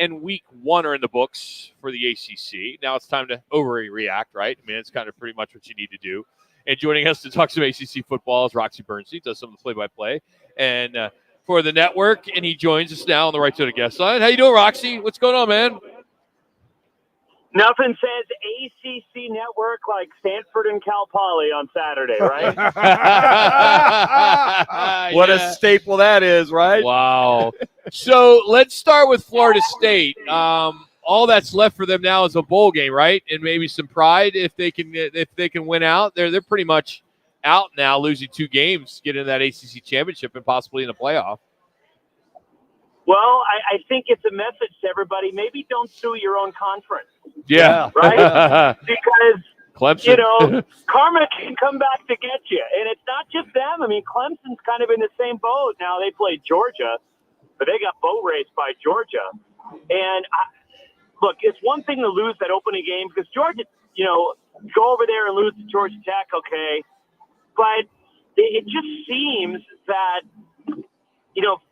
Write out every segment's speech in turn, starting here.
and week 1 are in the books for the ACC. Now it's time to overreact, right? I mean, it's kind of pretty much what you need to do. And joining us to talk some ACC football is Roxy Bernstein, does some of the play-by-play, and for the network, and he joins us now on the right to the guest line. How you doing, Roxy? What's going on, man? Nothing says ACC network like Stanford and Cal Poly on Saturday, right? What a staple that is, right? Wow. So let's start with Florida State. All that's left for them now is a bowl game, right? And maybe some pride if they can win out. They're pretty much out now, losing 2 games, getting that ACC championship and possibly in the playoff. Well, I think it's a message to everybody. Maybe don't sue your own conference. Yeah. Right? Because, Clemson. karma can come back to get you. And it's not just them. I mean, Clemson's kind of in the same boat. Now they played Georgia, but they got boat raced by Georgia. And, look, it's one thing to lose that opening game because Georgia, go over there and lose to Georgia Tech, okay. But it just seems that,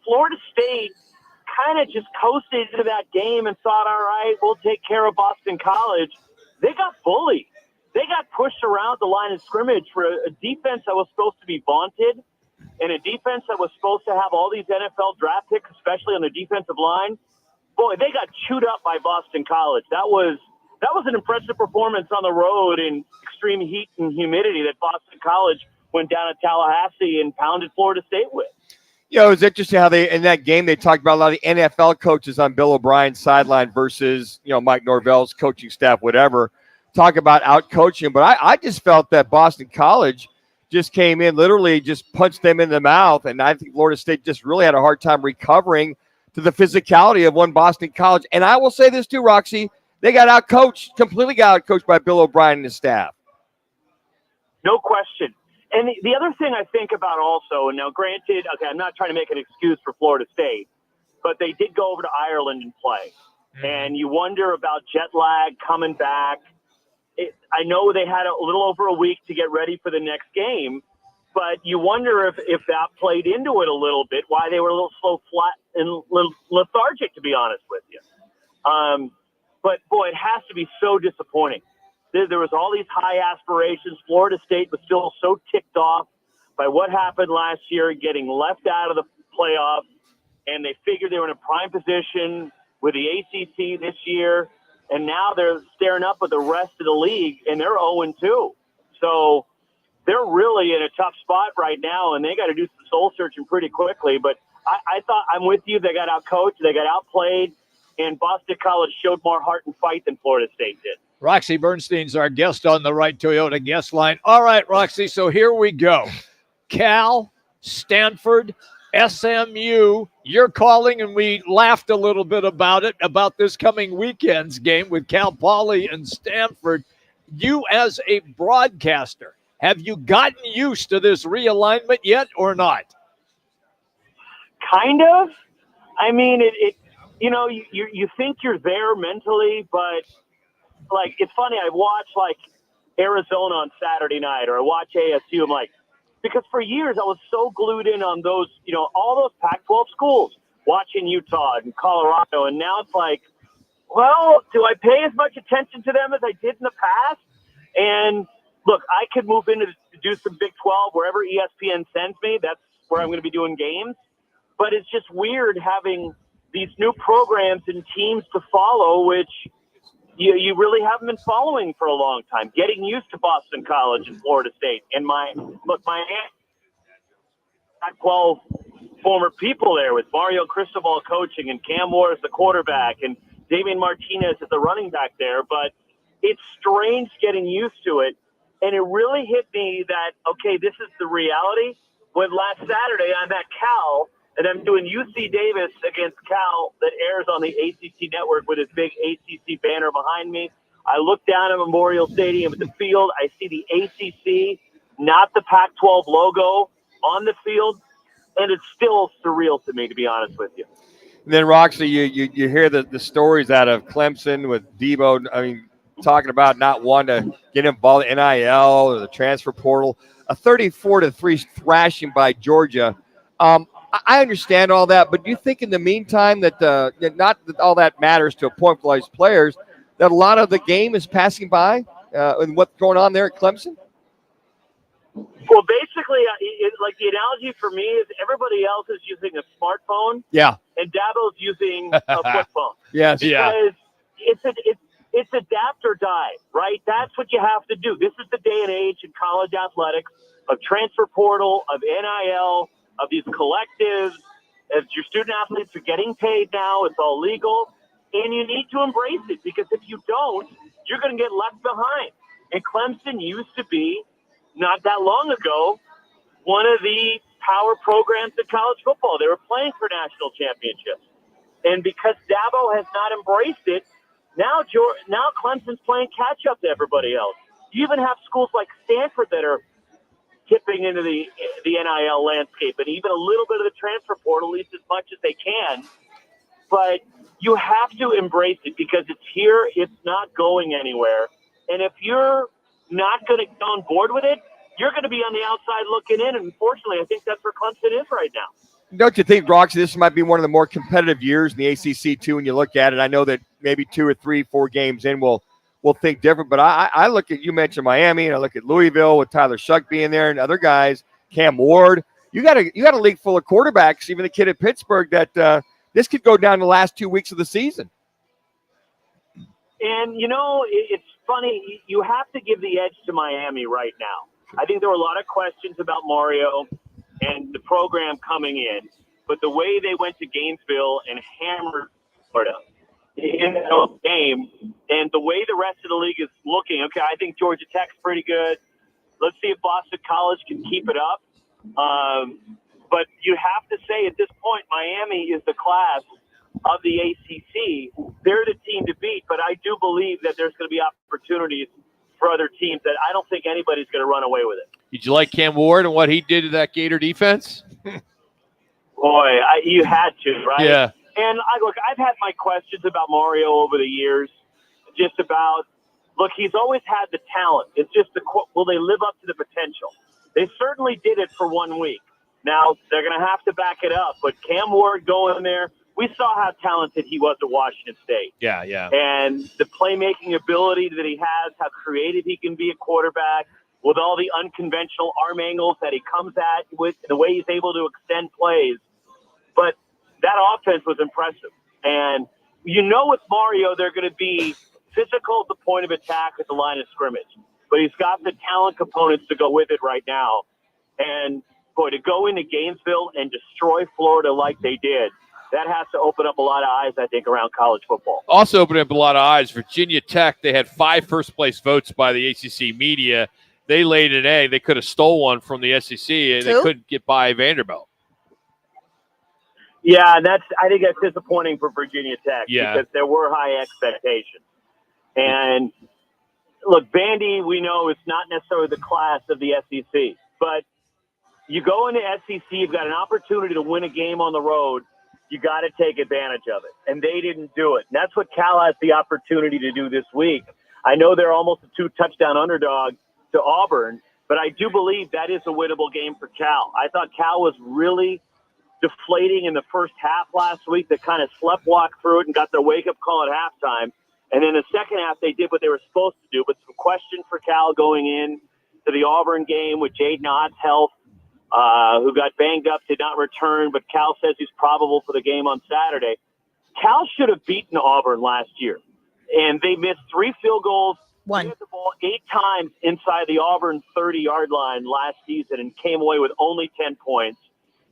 Florida State kind of just coasted into that game and thought, all right, we'll take care of Boston College. They got bullied. They got pushed around the line of scrimmage for a defense that was supposed to be vaunted and a defense that was supposed to have all these NFL draft picks, especially on the defensive line. Boy, they got chewed up by Boston College. That was an impressive performance on the road in extreme heat and humidity that Boston College went down to Tallahassee and pounded Florida State with. It was interesting how in that game they talked about a lot of the NFL coaches on Bill O'Brien's sideline versus, Mike Norvell's coaching staff, whatever, talk about out-coaching. But I just felt that Boston College just came in, literally just punched them in the mouth, and I think Florida State just really had a hard time recovering to the physicality of one Boston College. And I will say this too, Roxy, they got out-coached, completely got out-coached by Bill O'Brien and his staff. No question. And the other thing I think about also, and now granted, okay, I'm not trying to make an excuse for Florida State, but they did go over to Ireland and play. And you wonder about jet lag coming back. I know they had a little over a week to get ready for the next game, but you wonder if that played into it a little bit, why they were a little slow, flat, and a little lethargic, to be honest with you. But, boy, it has to be so disappointing. There was all these high aspirations. Florida State was still so ticked off by what happened last year, getting left out of the playoffs, and they figured they were in a prime position with the ACC this year, and now they're staring up with the rest of the league, and they're 0-2. So they're really in a tough spot right now, and they got to do some soul searching pretty quickly. But I thought I'm with you. They got out-coached, they got outplayed, and Boston College showed more heart and fight than Florida State did. Roxy Bernstein's our guest on the Right Toyota guest line. All right, Roxy, so here we go. Cal, Stanford, SMU, you're calling, and we laughed a little bit about it, about this coming weekend's game with Cal Poly and Stanford. You as a broadcaster, have you gotten used to this realignment yet or not? Kind of. I mean, you think you're there mentally, but like, it's funny, I watch like Arizona on Saturday night, or I watch ASU. I'm like, because for years I was so glued in on those, all those Pac-12 schools, watching Utah and Colorado. And now it's like, well, do I pay as much attention to them as I did in the past? And look, I could move into to do some Big 12 wherever ESPN sends me. That's where I'm going to be doing games. But it's just weird having these new programs and teams to follow, which you really haven't been following for a long time. Getting used to Boston College and Florida State. And my aunt, Pac-12 former people there with Mario Cristobal coaching and Cam Moore as the quarterback and Damian Martinez as the running back there. But it's strange getting used to it. And it really hit me that, okay, this is the reality. When last Saturday I'm at Cal, and I'm doing UC Davis against Cal that airs on the ACC network with his big ACC banner behind me. I look down at Memorial Stadium at the field. I see the ACC, not the Pac-12 logo on the field, and it's still surreal to me, to be honest with you. And then, Roxy, you hear the stories out of Clemson with Debo, talking about not wanting to get involved in NIL or the transfer portal. A 34-3 thrashing by Georgia. I understand all that, but do you think in the meantime that not that all that matters to a point for these players, that a lot of the game is passing by and what's going on there at Clemson? Well, basically, like the analogy for me is everybody else is using a smartphone. Yeah. And Dabo's using a flip phone. Yes. Because it's adapt or die, right? That's what you have to do. This is the day and age in college athletics of transfer portal, of NIL, of these collectives. As your student athletes are getting paid now, it's all legal. And you need to embrace it, because if you don't, you're going to get left behind. And Clemson used to be, not that long ago, one of the power programs in college football. They were playing for national championships. And because Dabo has not embraced it, now Clemson's playing catch-up to everybody else. You even have schools like Stanford that are tipping into the NIL landscape, and even a little bit of the transfer portal, at least as much as they can. But you have to embrace it, because it's here. It's not going anywhere. And if you're not going to get on board with it, you're going to be on the outside looking in. And unfortunately, I think that's where Clemson is right now. Don't you think, Roxy, this might be one of the more competitive years in the ACC, too, when you look at it? I know that maybe 2 or 3, 4 games in we'll think different. But I look at, you mentioned Miami, and I look at Louisville with Tyler Shuck being there and other guys, Cam Ward. You got a league full of quarterbacks, even the kid at Pittsburgh, that this could go down the last 2 weeks of the season. And, it's funny. You have to give the edge to Miami right now. I think there were a lot of questions about Mario and the program coming in, but the way they went to Gainesville and hammered Florida in that game, and the way the rest of the league is looking, okay, I think Georgia Tech's pretty good. Let's see if Boston College can keep it up. But you have to say at this point, Miami is the class of the ACC. They're the team to beat, but I do believe that there's going to be opportunities for other teams that I don't think anybody's going to run away with it. Did you like Cam Ward and what he did to that Gator defense? Boy, you had to, right? Yeah. And I've had my questions about Mario over the years, just about, he's always had the talent. It's just will they live up to the potential? They certainly did it for 1 week. Now they're going to have to back it up. But Cam Ward going there, we saw how talented he was at Washington State. Yeah. And the playmaking ability that he has, how creative he can be a quarterback, with all the unconventional arm angles that he comes at, with the way he's able to extend plays. But that offense was impressive. And with Mario, they're going to be physical at the point of attack at the line of scrimmage. But he's got the talent components to go with it right now. And, boy, to go into Gainesville and destroy Florida like they did, that has to open up a lot of eyes, I think, around college football. Also opened up a lot of eyes. Virginia Tech, they had 5 first-place votes by the ACC media. They laid an egg. They could have stole one from the SEC, and they couldn't get by Vanderbilt. Yeah, I think that's disappointing for Virginia Tech, because there were high expectations. And, look, Vandy, we know it's not necessarily the class of the SEC. But you go into SEC, you've got an opportunity to win a game on the road. You got to take advantage of it. And they didn't do it. And that's what Cal has the opportunity to do this week. I know they're almost a 2-touchdown underdog to Auburn, but I do believe that is a winnable game for Cal. I thought Cal was really deflating in the first half last week. They kind of sleptwalked through it and got their wake-up call at halftime. And then the second half, they did what they were supposed to do. But some question for Cal going in to the Auburn game with Jaden Ott's health, who got banged up, did not return, but Cal says he's probable for the game on Saturday. Cal should have beaten Auburn last year, and they missed 3 field goals. They hit the ball 8 times inside the Auburn 30-yard line last season and came away with only 10 points.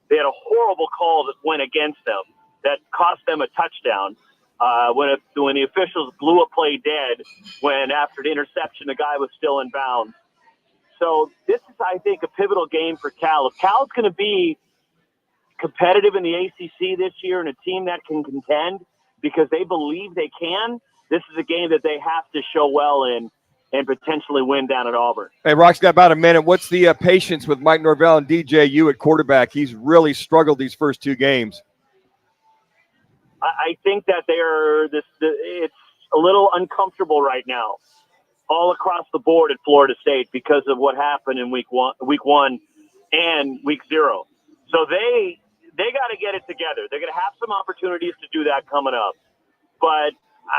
They had a horrible call that went against them that cost them a touchdown when the officials blew a play dead when after the interception the guy was still in bounds. So this is, I think, a pivotal game for Cal. If Cal's going to be competitive in the ACC this year and a team that can contend because they believe they can, this is a game that they have to show well in and potentially win down at Auburn. Hey, Roxy, got about a minute. What's the patience with Mike Norvell and DJU at quarterback? He's really struggled these first 2 games. I think that it's a little uncomfortable right now, all across the board at Florida State because of what happened in week one and week 0. So they got to get it together. They're going to have some opportunities to do that coming up. But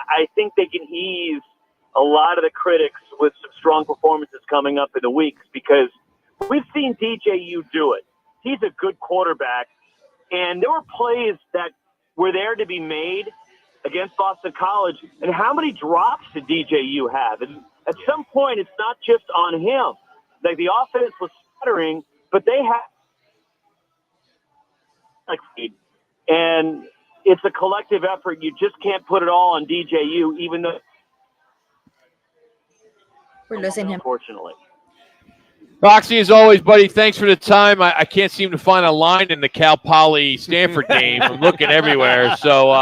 I think they can ease a lot of the critics with some strong performances coming up in the weeks, because we've seen DJU do it. He's a good quarterback, and there were plays that were there to be made against Boston College. And how many drops did DJU have? And at some point, it's not just on him. Like, the offense was stuttering, but they had and it's a collective effort. You just can't put it all on DJU, even though We're losing him. Unfortunately. Roxy, as always, buddy, thanks for the time. I can't seem to find a line in the Cal Poly Stanford game. I'm looking everywhere. So,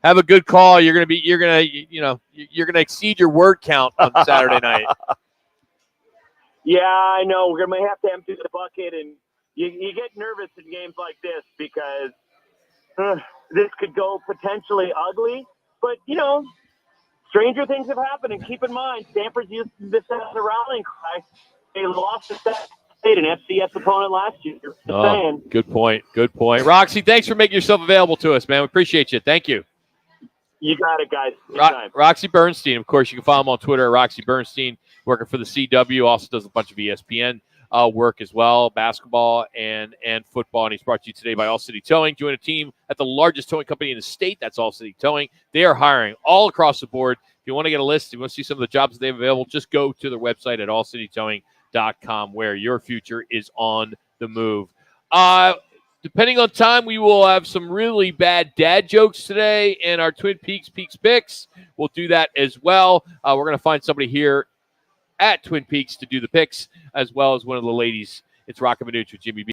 have a good call. You're gonna exceed your word count on Saturday night. Yeah, I know. We're going to have to empty the bucket, and you get nervous in games like this because this could go potentially ugly. But, stranger things have happened. And keep in mind, Stanford's used this as a rallying cry. They lost to State, an FCS opponent last year. Just saying. Good point. Good point. Roxy, thanks for making yourself available to us, man. We appreciate you. Thank you. You got it, guys. Roxy Bernstein, of course, you can follow him on Twitter at Roxy Bernstein, working for the CW, also does a bunch of ESPN work as well, basketball and football. And he's brought to you today by All City Towing. Join a team at the largest towing company in the state. That's All City Towing. They are hiring all across the board. If you want to get a list, if you want to see some of the jobs that they have available, just go to their website at allcitytowing.com, where your future is on the move. Depending on time, we will have some really bad dad jokes today and our Twin Peaks picks. We'll do that as well. We're going to find somebody here at Twin Peaks to do the picks, as well as one of the ladies. It's Rockin' Minuch with Jimmy B.